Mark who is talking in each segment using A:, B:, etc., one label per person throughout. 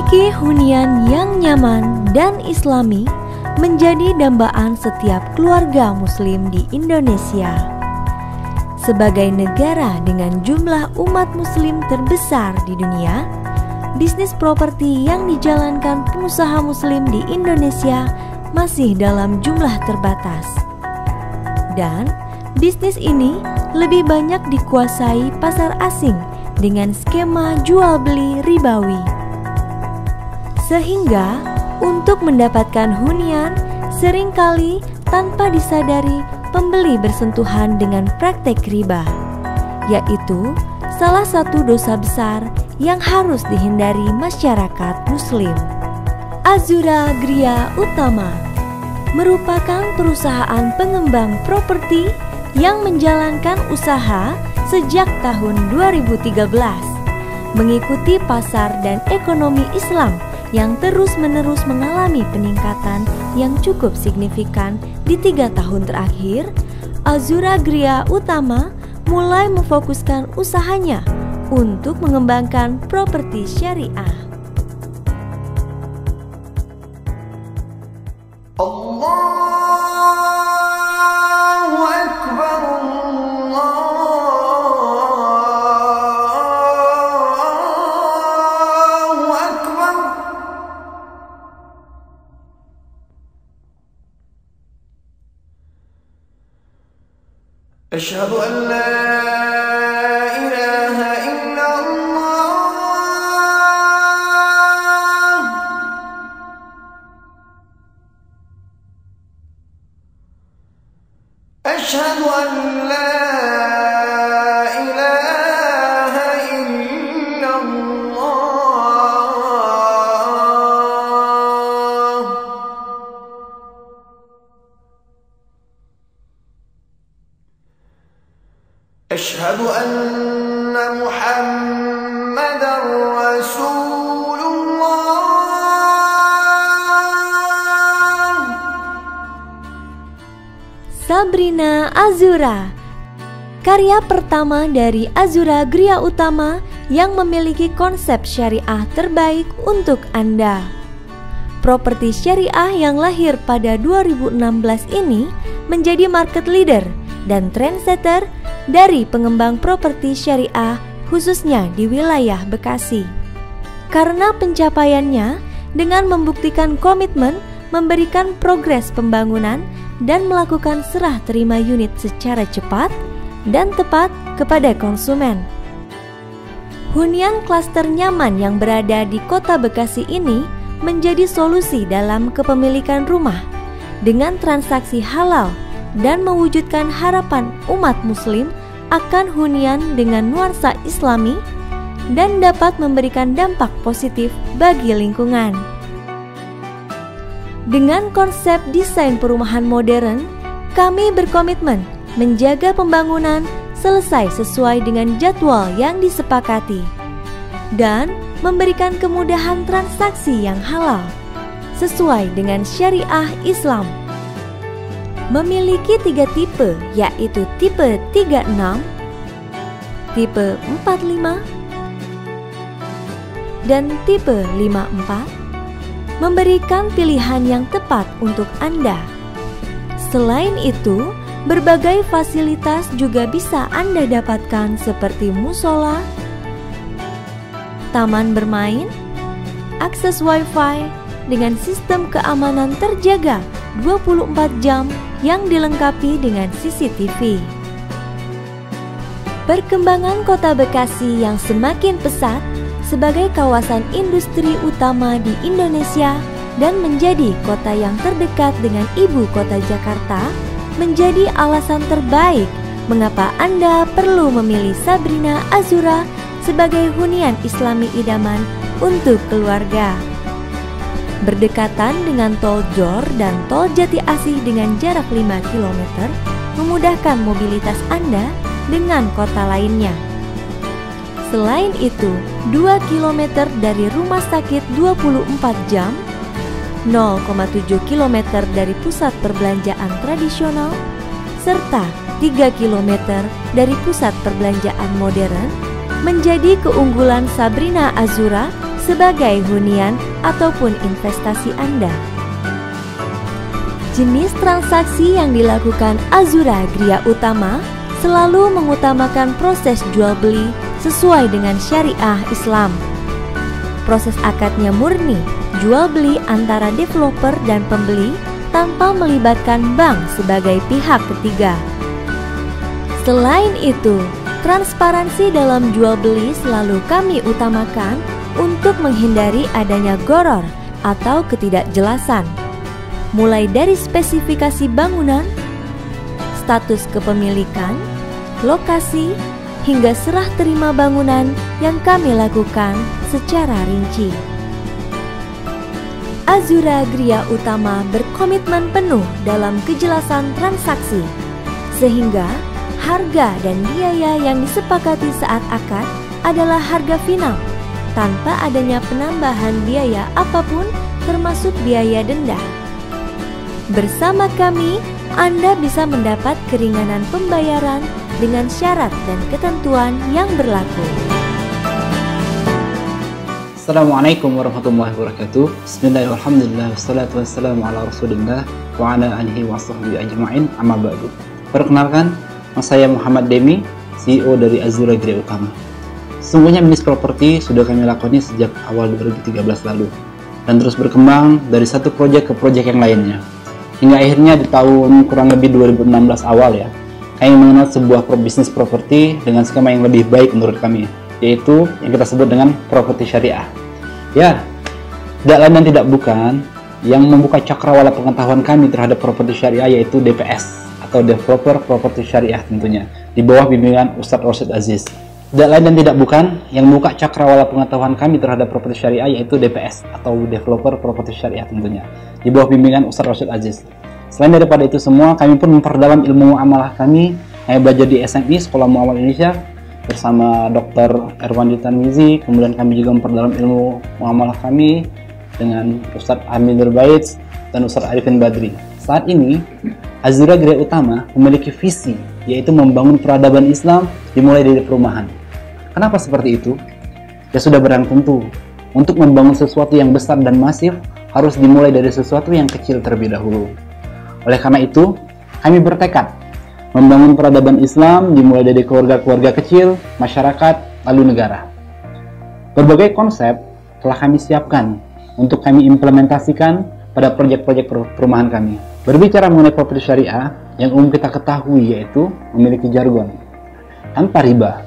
A: Memiliki hunian yang nyaman dan islami menjadi dambaan setiap keluarga muslim di Indonesia. Sebagai negara dengan jumlah umat muslim terbesar di dunia, bisnis properti yang dijalankan pengusaha muslim di Indonesia masih dalam jumlah terbatas. Dan bisnis ini lebih banyak dikuasai pasar asing dengan skema jual beli ribawi. Sehingga untuk mendapatkan hunian seringkali tanpa disadari pembeli bersentuhan dengan praktek riba, yaitu salah satu dosa besar yang harus dihindari masyarakat muslim. Azura Gria Utama merupakan perusahaan pengembang properti yang menjalankan usaha sejak tahun 2013, mengikuti pasar dan ekonomi Islam yang terus-menerus mengalami peningkatan yang cukup signifikan di 3 tahun terakhir. Azura Gria Utama mulai memfokuskan usahanya untuk mengembangkan properti syariah.
B: أشهد أن لا إله إلا الله أشهد أن لا إله إلا الله أشهد أن محمدًا رسول الله.
A: Sabrina Azura, karya pertama dari Azura Gria Utama yang memiliki konsep syariah terbaik untuk Anda. Properti syariah yang lahir pada 2016 ini menjadi market leader dan trendsetter dari pengembang properti syariah khususnya di wilayah Bekasi. Karena pencapaiannya dengan membuktikan komitmen memberikan progres pembangunan dan melakukan serah terima unit secara cepat dan tepat kepada konsumen. Hunian klaster nyaman yang berada di Kota Bekasi ini menjadi solusi dalam kepemilikan rumah dengan transaksi halal dan mewujudkan harapan umat muslim akan hunian dengan nuansa islami dan dapat memberikan dampak positif bagi lingkungan. Dengan konsep desain perumahan modern, kami berkomitmen menjaga pembangunan selesai sesuai dengan jadwal yang disepakati dan memberikan kemudahan transaksi yang halal sesuai dengan syariah Islam. Memiliki 3 tipe, yaitu tipe 36, tipe 45, dan tipe 54, memberikan pilihan yang tepat untuk Anda. Selain itu, berbagai fasilitas juga bisa Anda dapatkan seperti musola, taman bermain, akses Wi-Fi dengan sistem keamanan terjaga 24 jam yang dilengkapi dengan CCTV. Perkembangan Kota Bekasi yang semakin pesat sebagai kawasan industri utama di Indonesia dan menjadi kota yang terdekat dengan ibu kota Jakarta menjadi alasan terbaik mengapa Anda perlu memilih Sabrina Azura sebagai hunian Islami idaman untuk keluarga. Berdekatan dengan Tol Jor dan Tol Jati Asih dengan jarak 5 km memudahkan mobilitas Anda dengan kota lainnya. Selain itu, 2 km dari rumah sakit 24 jam, 0,7 km dari pusat perbelanjaan tradisional, serta 3 km dari pusat perbelanjaan modern menjadi keunggulan Sabrina Azura sebagai hunian ataupun investasi Anda. Jenis transaksi yang dilakukan Azura Gria Utama selalu mengutamakan proses jual beli sesuai dengan syariah Islam. Proses akadnya murni, jual beli antara developer dan pembeli tanpa melibatkan bank sebagai pihak ketiga. Selain itu, transparansi dalam jual beli selalu kami utamakan untuk menghindari adanya goror atau ketidakjelasan. Mulai dari spesifikasi bangunan, status kepemilikan, lokasi, hingga serah terima bangunan yang kami lakukan secara rinci. Azura Gria Utama berkomitmen penuh dalam kejelasan transaksi, sehingga harga dan biaya yang disepakati saat akad adalah harga final, tanpa adanya penambahan biaya apapun termasuk biaya denda. Bersama kami, Anda bisa mendapat keringanan pembayaran dengan syarat dan ketentuan yang berlaku.
C: Assalamualaikum warahmatullahi wabarakatuh. Bismillahirrahmanirrahim. Wassalatu wassalamu ala rasulillah wa ala alihi wa sahbihi ajma'in, amma ba'du. Perkenalkan, saya Muhammad Demi, CEO dari Azura Gria Utama. Sesungguhnya bisnis properti sudah kami lakoni sejak awal 2013 lalu dan terus berkembang dari satu proyek ke proyek yang lainnya. Hingga akhirnya di tahun kurang lebih 2016 awal ya, kami mengenal sebuah bisnis properti dengan skema yang lebih baik menurut kami, yaitu yang kita sebut dengan properti syariah. Ya, tidak lain dan tidak bukan yang membuka cakrawala pengetahuan kami terhadap properti syariah, yaitu DPS atau Developer Properti Syariah tentunya, di bawah bimbingan Ustadz Rosyid Aziz. Tidak lain dan tidak bukan yang membuka cakrawala pengetahuan kami terhadap properti syariah, yaitu DPS atau Developer Properti Syariah tentunya, di bawah bimbingan Ustadz Rosyid Aziz. Selain daripada itu semua, kami pun memperdalam ilmu muamalah kami. Kami belajar di SMI, Sekolah Muamalah Indonesia, bersama Dr. Erwandi Tarmizi. Kemudian kami juga memperdalam ilmu muamalah kami dengan Ustadz Hamid Baitz dan Ustadz Arifin Badri. Saat ini, Azura Gria Utama memiliki visi, yaitu membangun peradaban Islam dimulai dari perumahan. Kenapa seperti itu? Ya sudah barang tentu, untuk membangun sesuatu yang besar dan masif, harus dimulai dari sesuatu yang kecil terlebih dahulu. Oleh karena itu, kami bertekad membangun peradaban Islam dimulai dari keluarga-keluarga kecil, masyarakat, lalu negara. Berbagai konsep telah kami siapkan untuk kami implementasikan pada proyek-proyek perumahan kami. Berbicara mengenai properti syariah, yang umum kita ketahui yaitu memiliki jargon tanpa riba,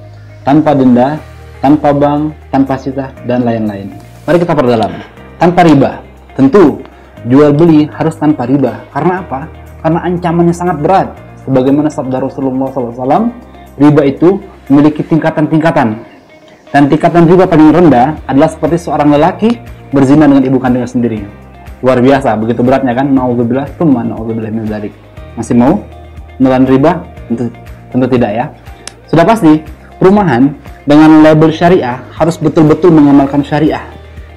C: tanpa denda, tanpa bank, tanpa sita, dan lain-lain. Mari kita perdalam. Tanpa riba, tentu jual beli harus tanpa riba. Karena apa? Karena ancamannya sangat berat. Sebagaimana sabda Rasulullah SAW, riba itu memiliki tingkatan-tingkatan. Dan tingkatan riba paling rendah adalah seperti seorang lelaki berzina dengan ibu kandungnya sendiri. Luar biasa, begitu beratnya kan? Na'udzubillah, tsumma na'udzubillah min dzalik. Masih mau menelan riba? Tentu tidak ya. Sudah pasti, perumahan dengan label syariah harus betul-betul mengamalkan syariah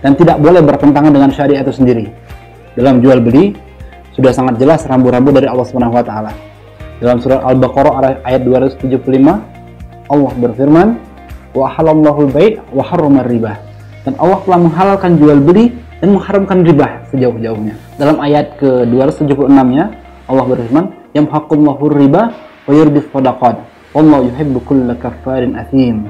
C: dan tidak boleh bertentangan dengan syariah itu sendiri. Dalam jual beli sudah sangat jelas rambu-rambu dari Allah Subhanahu wa taala. Dalam surah Al-Baqarah ayat 275, Allah berfirman, "Wa halallahu al-bai' wa harrama riba." Dan Allah telah menghalalkan jual beli dan mengharamkan riba sejauh-jauhnya. Dalam ayat ke-276-nya, Allah berfirman, "Yamhaqullahu riba wa yurbis shadaqat. Wallahu yuhibbu kulla kaffarin athim."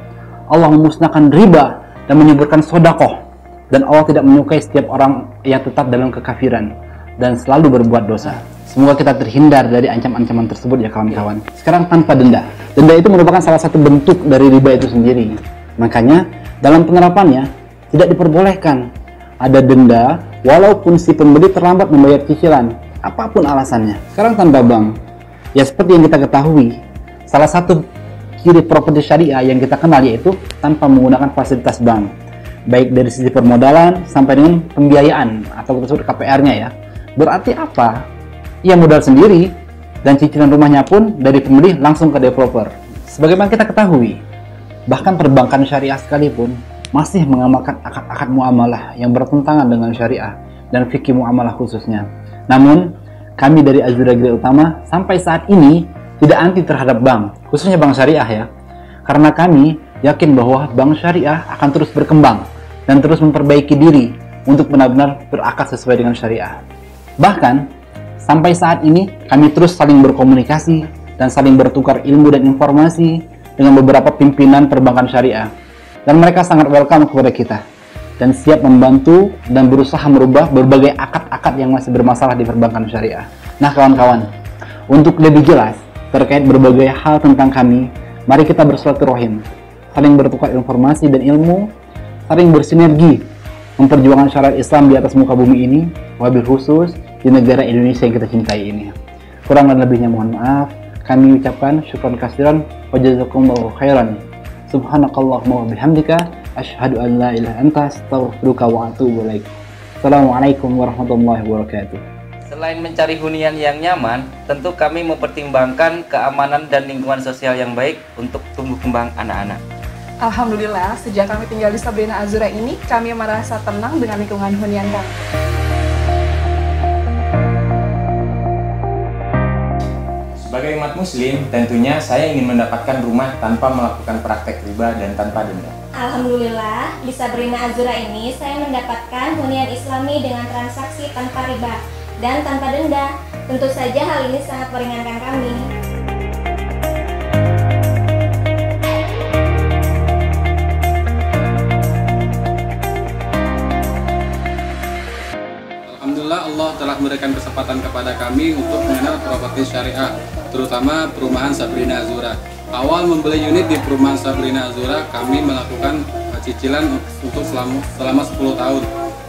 C: Allah memusnahkan riba dan menyuburkan sedekah. Dan Allah tidak menyukai setiap orang yang tetap dalam kekafiran dan selalu berbuat dosa. Semoga kita terhindar dari ancaman-ancaman tersebut ya kawan-kawan. Sekarang tanpa denda. Denda itu merupakan salah satu bentuk dari riba itu sendiri. Makanya dalam penerapannya tidak diperbolehkan ada denda walaupun si pembeli terlambat membayar cicilan, apapun alasannya. Sekarang tanpa bank. Ya seperti yang kita ketahui, salah satu ciri properti syariah yang kita kenal yaitu tanpa menggunakan fasilitas bank. Baik dari sisi permodalan sampai dengan pembiayaan atau tersebut KPR-nya ya. Berarti apa? Ia modal sendiri dan cicilan rumahnya pun dari pembeli langsung ke developer. Sebagaimana kita ketahui, bahkan perbankan syariah sekalipun masih mengamalkan akad-akad muamalah yang bertentangan dengan syariah dan fikih muamalah khususnya. Namun, kami dari Azura Gria Utama sampai saat ini tidak anti terhadap bank, khususnya bank syariah ya. Karena kami yakin bahwa bank syariah akan terus berkembang dan terus memperbaiki diri untuk benar-benar berakar sesuai dengan syariah. Bahkan, sampai saat ini kami terus saling berkomunikasi dan saling bertukar ilmu dan informasi dengan beberapa pimpinan perbankan syariah. Dan mereka sangat welcome kepada kita dan siap membantu dan berusaha merubah berbagai akad-akad yang masih bermasalah di perbankan syariah. Nah kawan-kawan, untuk lebih jelas terkait berbagai hal tentang kami, mari kita bersilaturahim, saling bertukar informasi dan ilmu, saling bersinergi memperjuangkan syariat Islam di atas muka bumi ini, wabil khusus di negara Indonesia yang kita cintai ini. Kurang dan lebihnya mohon maaf. Kami ucapkan syukran kasiran wa jazakumullahu khairan. Subhanakallahumma wa bihamdika asyhadu an la ilaha anta astaghfiruka wa atubu ilaik. Assalamualaikum warahmatullahi wabarakatuh.
D: Selain mencari hunian yang nyaman, tentu kami mempertimbangkan keamanan dan lingkungan sosial yang baik untuk tumbuh kembang anak-anak.
E: Alhamdulillah, sejak kami tinggal di Sabrina Azura ini, kami merasa tenang dengan lingkungan hunian kami.
F: Sebagai umat muslim, tentunya saya ingin mendapatkan rumah tanpa melakukan praktek riba dan tanpa denda.
G: Alhamdulillah, di Sabrina Azura ini saya mendapatkan hunian Islami dengan transaksi tanpa riba dan tanpa denda. Tentu saja hal ini sangat meringankan kami.
H: Alhamdulillah, Allah telah memberikan kesempatan kepada kami untuk mengenal properti syariah, terutama perumahan Sabrina Azura. Awal membeli unit di perumahan Sabrina Azura, kami melakukan cicilan untuk selama 10 tahun.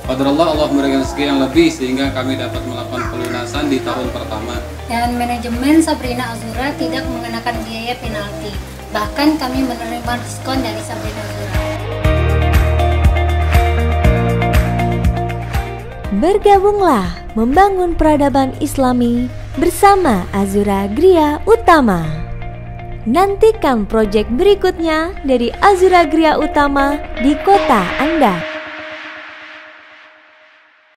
H: Qadarullah, Allah memberikan rezeki yang lebih sehingga kami dapat melakukan pelunasan di tahun pertama.
I: Dan manajemen Sabrina Azura tidak mengenakan biaya penalti. Bahkan kami menerima diskon dari Sabrina Azura.
A: Bergabunglah membangun peradaban Islami bersama Azura Gria Utama. Nantikan proyek berikutnya dari Azura Gria Utama di kota Anda.